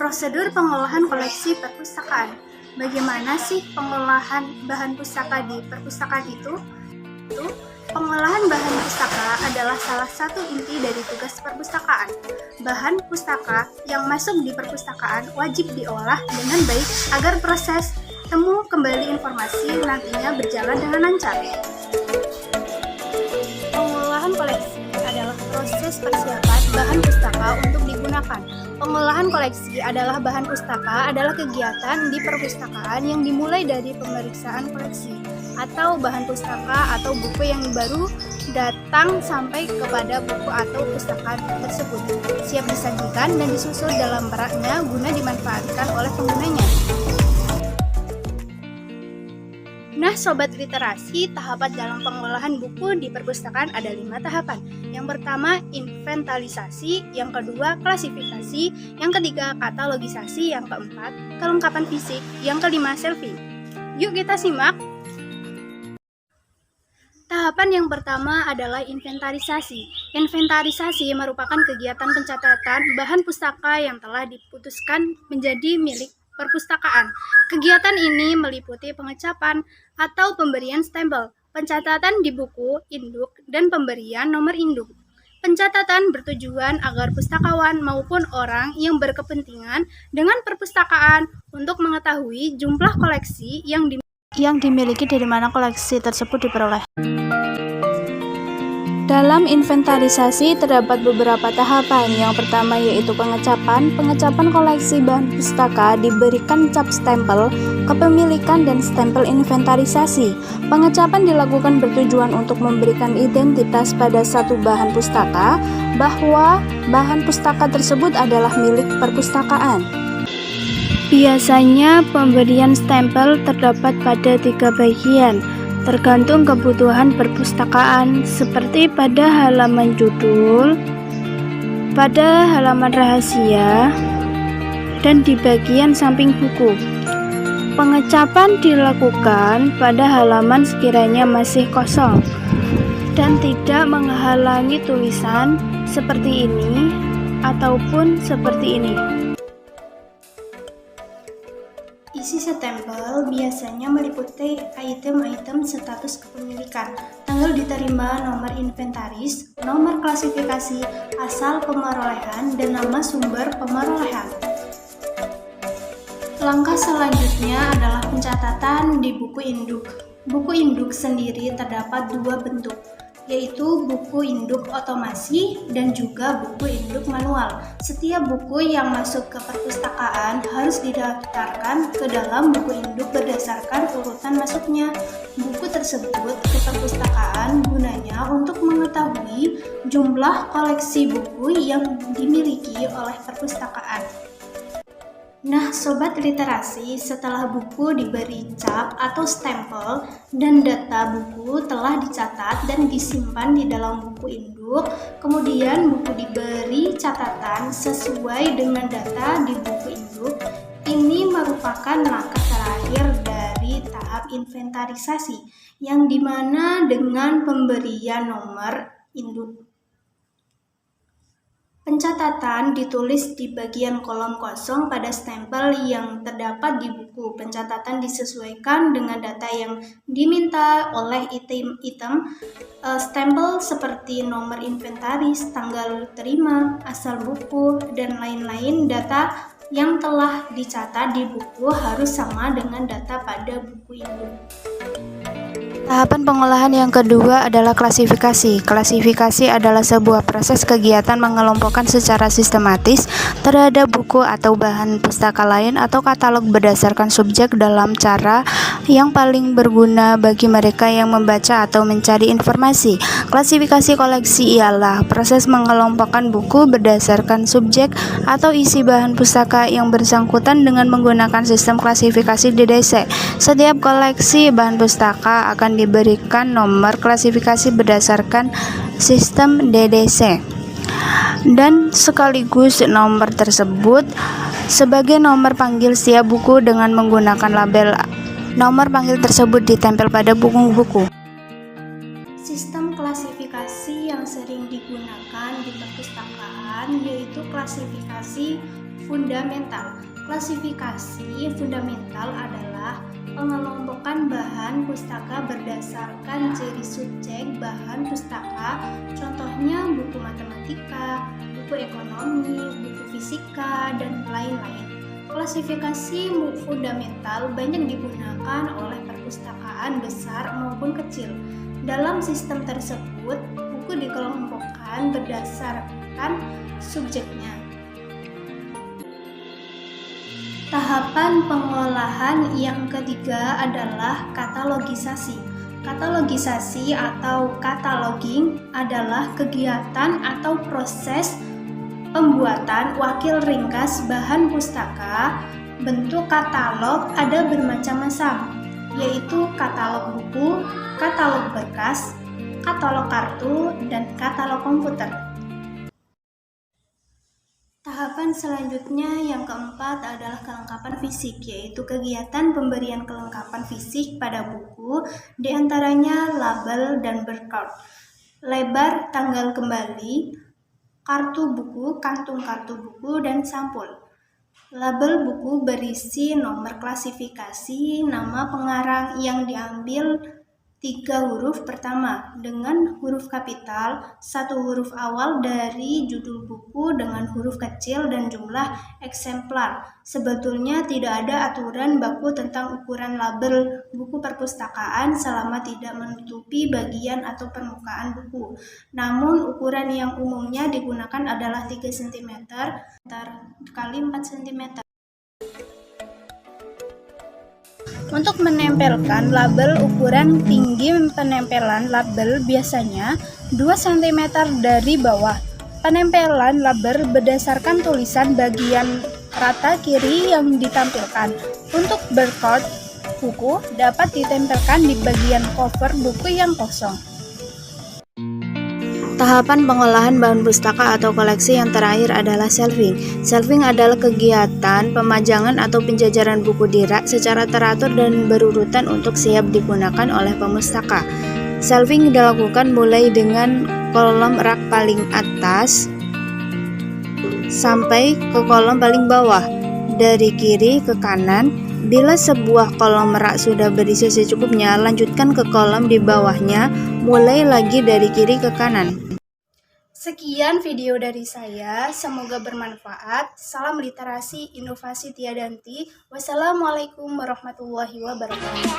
Prosedur pengolahan koleksi perpustakaan. Bagaimana sih pengolahan bahan pustaka di perpustakaan itu? Pengolahan bahan pustaka adalah salah satu inti dari tugas perpustakaan. Bahan pustaka yang masuk di perpustakaan wajib diolah dengan baik agar proses temu kembali informasi nantinya berjalan dengan lancar. Pengolahan koleksi adalah proses persiapan bahan pustaka untuk digunakan. Pengolahan koleksi adalah bahan pustaka adalah kegiatan di perpustakaan yang dimulai dari pemeriksaan koleksi atau bahan pustaka atau buku yang baru datang sampai kepada buku atau pustaka tersebut siap disajikan dan disusun dalam raknya guna dimanfaatkan oleh penggunanya. Nah, Sobat Literasi, tahapan dalam pengolahan buku di perpustakaan ada 5 tahapan. Yang pertama, inventarisasi, yang kedua, klasifikasi, yang ketiga, katalogisasi, yang keempat, kelengkapan fisik, yang kelima, shelving. Yuk kita simak. Tahapan yang pertama adalah inventarisasi. Inventarisasi merupakan kegiatan pencatatan bahan pustaka yang telah diputuskan menjadi milik perpustakaan. Kegiatan ini meliputi pengecapan atau pemberian stempel, pencatatan di buku induk, dan pemberian nomor induk. Pencatatan bertujuan agar pustakawan maupun orang yang berkepentingan dengan perpustakaan untuk mengetahui jumlah koleksi yang dimiliki dari mana koleksi tersebut diperoleh. Dalam inventarisasi terdapat beberapa tahapan. Yang pertama yaitu pengecapan. Pengecapan koleksi bahan pustaka diberikan cap stempel, kepemilikan, dan stempel inventarisasi. Pengecapan dilakukan bertujuan untuk memberikan identitas pada satu bahan pustaka bahwa bahan pustaka tersebut adalah milik perpustakaan. Biasanya pemberian stempel terdapat pada 3 bagian, tergantung kebutuhan perpustakaan, seperti pada halaman judul, pada halaman rahasia, dan di bagian samping buku. Pengecapan dilakukan pada halaman sekiranya masih kosong dan tidak menghalangi tulisan seperti ini ataupun seperti ini. Isi stempel biasanya meliputi item-item status kepemilikan, tanggal diterima, nomor inventaris, nomor klasifikasi, asal pemerolehan, dan nama sumber pemerolehan. Langkah selanjutnya adalah pencatatan di buku induk. Buku induk sendiri terdapat 2 bentuk, yaitu buku induk otomasi dan juga buku induk manual. Setiap buku yang masuk ke perpustakaan harus didaftarkan ke dalam buku induk berdasarkan urutan masuknya. Buku tersebut ke perpustakaan gunanya untuk mengetahui jumlah koleksi buku yang dimiliki oleh perpustakaan. Nah, Sobat Literasi, setelah buku diberi cap atau stempel dan data buku telah dicatat dan disimpan di dalam buku induk, kemudian buku diberi catatan sesuai dengan data di buku induk. Ini merupakan langkah terakhir dari tahap inventarisasi, yang dimana dengan pemberian nomor induk. Pencatatan ditulis di bagian kolom kosong pada stempel yang terdapat di buku. Pencatatan disesuaikan dengan data yang diminta oleh item-item stempel seperti nomor inventaris, tanggal terima, asal buku, dan lain-lain. Data yang telah dicatat di buku harus sama dengan data pada buku induk. Tahapan pengolahan yang kedua adalah klasifikasi. Klasifikasi adalah sebuah proses kegiatan mengelompokkan secara sistematis terhadap buku atau bahan pustaka lain atau katalog berdasarkan subjek dalam cara yang paling berguna bagi mereka yang membaca atau mencari informasi. Klasifikasi koleksi ialah proses mengelompokkan buku berdasarkan subjek atau isi bahan pustaka yang bersangkutan dengan menggunakan sistem klasifikasi DDC. Setiap koleksi bahan pustaka akan diberikan nomor klasifikasi berdasarkan sistem DDC, dan sekaligus nomor tersebut sebagai nomor panggil setiap buku dengan menggunakan label. Nomor panggil tersebut ditempel pada buku-buku. Sistem klasifikasi yang sering digunakan di perpustakaan yaitu klasifikasi Fundamental. Klasifikasi fundamental adalah pengelompokan bahan pustaka berdasarkan ciri subjek bahan pustaka, contohnya buku matematika, buku ekonomi, buku fisika, dan lain-lain. Klasifikasi fundamental banyak digunakan oleh perpustakaan besar maupun kecil. Dalam sistem tersebut, buku dikelompokkan berdasarkan subjeknya. Tahapan pengolahan yang ketiga adalah katalogisasi. Katalogisasi atau cataloging adalah kegiatan atau proses pembuatan wakil ringkas bahan pustaka. Bentuk katalog ada bermacam-macam, yaitu katalog buku, katalog berkas, katalog kartu, dan katalog komputer. Tahapan selanjutnya yang keempat adalah kelengkapan fisik, yaitu kegiatan pemberian kelengkapan fisik pada buku, diantaranya label dan barcode, lebar tanggal kembali, kartu buku, kantung kartu buku, dan sampul. Label buku berisi nomor klasifikasi, nama pengarang yang diambil 3 huruf pertama dengan huruf kapital, 1 huruf awal dari judul buku dengan huruf kecil, dan jumlah eksemplar. Sebetulnya tidak ada aturan baku tentang ukuran label buku perpustakaan selama tidak menutupi bagian atau permukaan buku. Namun ukuran yang umumnya digunakan adalah 3 cm kali 4 cm. Untuk menempelkan label, ukuran tinggi penempelan label biasanya 2 cm dari bawah. Penempelan label berdasarkan tulisan bagian rata kiri yang ditampilkan. Untuk barcode buku dapat ditempelkan di bagian cover buku yang kosong. Tahapan pengolahan bahan pustaka atau koleksi yang terakhir adalah shelving. Shelving adalah kegiatan pemajangan atau penjajaran buku di rak secara teratur dan berurutan untuk siap digunakan oleh pemustaka. Shelving dilakukan mulai dengan kolom rak paling atas sampai ke kolom paling bawah, dari kiri ke kanan. Bila sebuah kolom rak sudah berisi secukupnya, lanjutkan ke kolom di bawahnya, mulai lagi dari kiri ke kanan. Sekian video dari saya, semoga bermanfaat. Salam literasi, inovasi tiada henti. Wassalamualaikum warahmatullahi wabarakatuh.